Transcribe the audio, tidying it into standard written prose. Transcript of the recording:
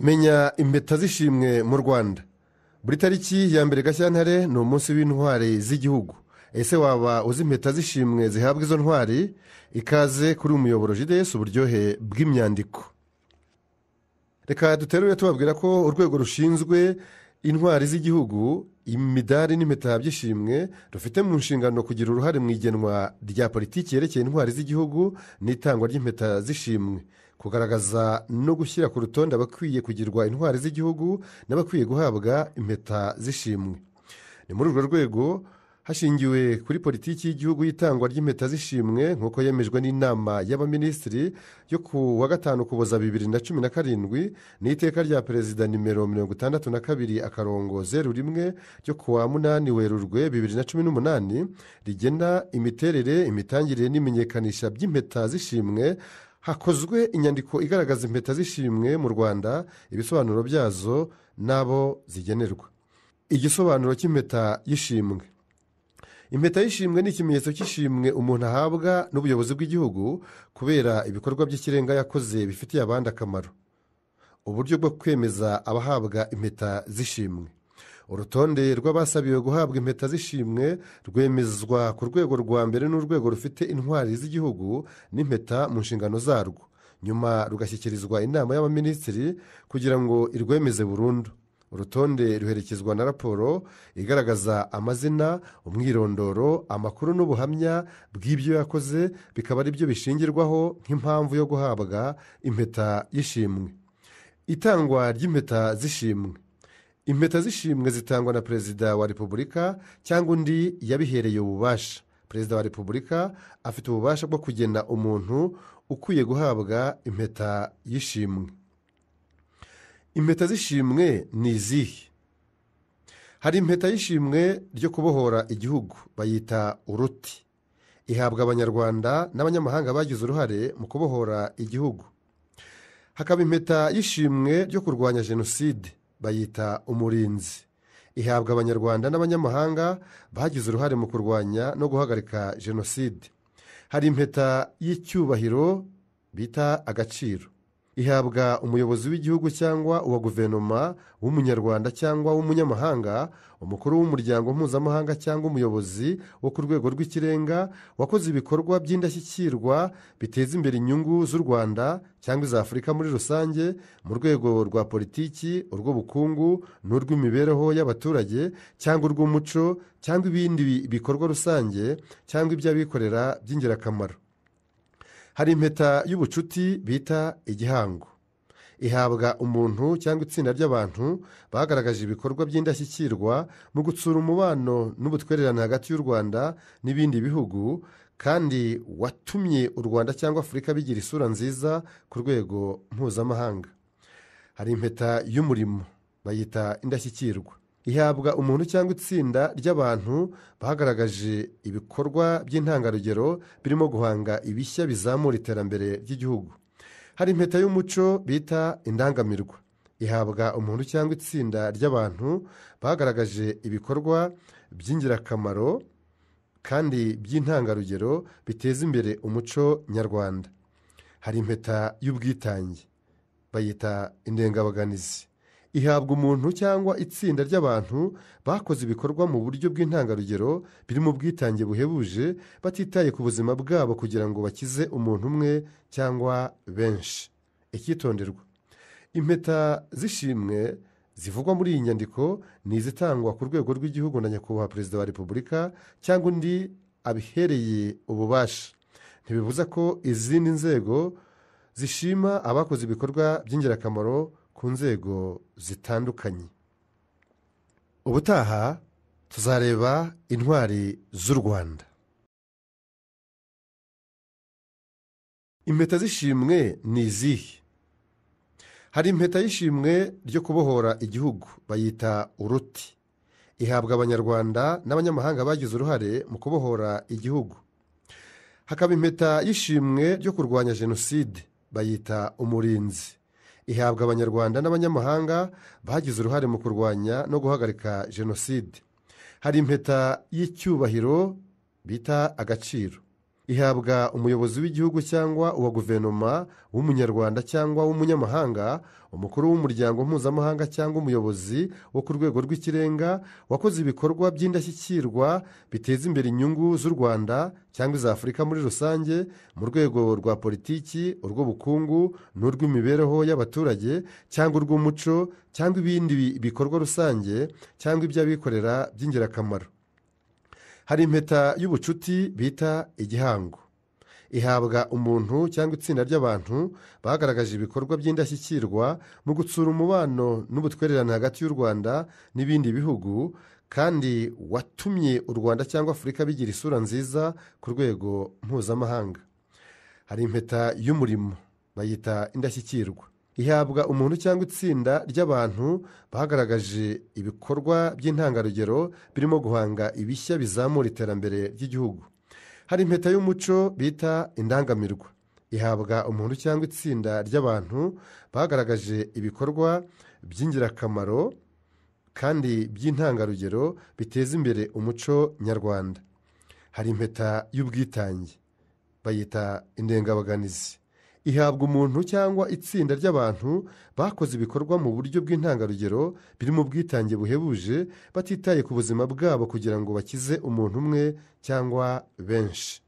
menya impeta z'ishimwe mu Rwanda. Buri tariki ya mbere Gashyantare ni umunsi w'intwari z'igihugu. Ese waba uzi impeta z'ishimwe zihabwa izo ntwari? Ikaze kuri umuyoboro JDS uburyohe bw'imyandiko. Reka duterure tubabwira ko urwego rushinzwe intwari z'igihugu, imidari n'impeta by'ishimwe rufite mu nshingano kugira uruhare mu igenwa rya politiki yerekeye intwari z'igihugu n'itangwa ry'impeta z'ishimwe, kugaragaza no gushyira ku rutonde abakwiye kugirwa intwari z'igihugu n'abakwiye guhabwa impeta z'ishimwe. Ni muri urwo rwego hashingiwe kuri politiki y'igihugu y'itangwa ry'impeta z'ishimwe nk'uko yemejwe n'inama y'abaminisitiri yo ku wa 5 Ukuboza 2017 n'iteka rya perezida nimero 62/01 ryo ku wa 8 Werurwe 2018 rigena imiterere, imitangire n'imenyekanisha by'impeta z'ishimwe. Hakozwe inyandiko igaragaza impeta z'ishimwe mu Rwanda, ibisobanuro byazo n'abo zigenerwa. Igisobanuro cy'impeta y'ishimwe. Impeta y'ishimwe ni ikimenyetso cy'ishimwe umuntu ahabwa n'ubuyobozi bw'igihugu kubera ibikorwa by'ikirenga yakoze bifitiye abandi akamaro. Uburyo bwo kwemeza abahabwa impeta z'ishimwe. Urutonde rw'abasabiwe guhabwa impeta z'ishimwe rwemezwa ku rwego rwa mbere n'urwego rufite intwari z'igihugu n'impeta mu nshingano zarwo, nyuma rugashyikirizwa inama y'abaminisitiri kugira ngo irwemeze burundu. Urutonde ruherekezwa na raporo igaragaza amazina, umwirondoro, amakuru n'ubuhamya bw'ibyo yakoze, bikaba ari byo bishingirwaho nk'impamvu yo guhabwa impeta y'ishimwe. Itangwa ry'impeta z'ishimwe. Impeta z'ishimwe zitangwa na Perezida wa Repubulika cyangwa undi yabihereye ububasha. Perezida wa Repubulika afite ububasha bwo kugena umuntu ukwiye guhabwa impeta y'ishimwe. Impeta z'ishimwe ni izihe? Hari impeta y'ishimwe ryo kubohora igihugu, bayita uruti. Ihabwa abanyarwanda n'abanyamahanga bagize uruhare mu kubohora igihugu. Hakaba impeta y'ishimwe ryo kurwanya jenoside, bayita umurinzi. Ihabwa abanyarwanda n'abanyamahanga bagize uruhare mu kurwanya no guhagarika jenoside. Hari impeta y'icyubahiro bita agaciro. Ihabwa umuyobozi w'igihugu cyangwa uwa guverinoma w'umunyarwanda cyangwa w'umunyamahanga, umukuru w'umuryango mpuzamahanga cyangwa umuyobozi wo ku rwego rw'ikirenga wakoze ibikorwa by'indashyikirwa biteza imbere inyungu z'u Rwanda cyangwa iza Afurika muri rusange mu rwego rwa politiki, urw'ubukungu n'urw'imibereho y'abaturage cyangwa urw'umuco cyangwa ibindi bikorwa rusange cyangwa iby'abikorera by'ingirakamaro. Hari impeta y'ubucuti bita igihango. Ihabwa umuntu cyangwa itsinda ry'abantu bagaragaje ibikorwa by'indashyikirwa mu gutsura umubano n'ubutwererane hagati y'u Rwanda n'ibindi bihugu, kandi watumye u Rwanda cyangwa Afurika bigira isura nziza ku rwego mpuzamahanga. Hari impeta y'umurimo, bayita indashyikirwa. Ihabwa umuntu cyangwa itsinda ry'abantu bagaragaje ibikorwa by'intangarugero birimo guhanga ibishya bizamura iterambere ry'igihugu. Hari impeta y'umuco bita indangamirwa. Ihabwa umuntu cyangwa itsinda ry'abantu bagaragaje ibikorwa by'ingirakamaro kandi by'intangarugero biteza imbere umuco nyarwanda. Hari impeta y'ubwitange, bayita indengabaganizi. Ihabwa umuntu cyangwa itsinda ry'abantu bakoze ibikorwa mu buryo bw'intangarugero birimo ubwitange buhebuje, batitaye ku buzima bwabo kugira ngo bakize umuntu umwe cyangwa benshi. Icyitonderwa: impeta z'ishimwe zivugwa muri iyi nyandiko ni izitangwa ku rwego rw'igihugu na nyakubahwa Perezida wa Repubulika cyangwa undi abihereye ububasha. Ntibibuza ko izindi nzego zishima abakoze ibikorwa by'ingirakamaro ku nzego zitandukanye. Ubutaha tuzareba intwari z'u Rwanda. Impeta z'ishimwe ni izihe? Hari impeta y'ishimwe ryo kubohora igihugu, bayita uruti. Ihabwa abanyarwanda n'abanyamahanga bagize uruhare mu kubohora igihugu. Hakaba impeta y'ishimwe ryo kurwanya jenoside, bayita umurinzi. Ihabwa abanyarwanda n'abanyamahanga bagize uruhare mu kurwanya no guhagarika jenoside. Hari impeta y'icyubahiro bita agaciro. ihabwa umuyobozi w'igihugu cyangwa uwa guverinoma w'umunyarwanda cyangwa w'umunyamahanga, umukuru w'umuryango mpuzamahanga cyangwa umuyobozi wo ku rwego rw'ikirenga wakoze ibikorwa by'indashyikirwa biteza imbere inyungu z'u Rwanda cyangwa iza Afurika muri rusange mu rwego rwa politiki, urw'ubukungu n'urw'imibereho y'abaturage cyangwa urw'umuco cyangwa ibindi bikorwa rusange cyangwa iby'abikorera by'ingirakamaro. Hari impeta y'ubucuti bita igihango, ihabwa umuntu cyangwa itsinda ry'abantu bagaragaje ibikorwa by'indashyikirwa mu gutsura umubano n'ubutwererane hagati y'u Rwanda n'ibindi bihugu, kandi watumye u Rwanda cyangwa Afurika bigira isura nziza ku rwego mpuzamahanga. Hari impeta y'umurimo bayita indashyikirwa, ihabwa umuntu cyangwa itsinda ry'abantu bagaragaje ibikorwa by'intangarugero birimo guhanga ibishya bizamura iterambere ry'igihugu. Hari impeta y'umuco bita indangamirwa, ihabwa umuntu cyangwa itsinda ry'abantu bagaragaje ibikorwa by'ingirakamaro kandi by'intangarugero biteza imbere umuco nyarwanda. Hari impeta y'ubwitange bayita indengabaganizi, ihabwa umuntu cyangwa itsinda ry'abantu bakoze ibikorwa mu buryo bw'intangarugero birimo ubwitange buhebuje batitaye ku buzima bwabo kugira ngo bakize umuntu umwe cyangwa benshi.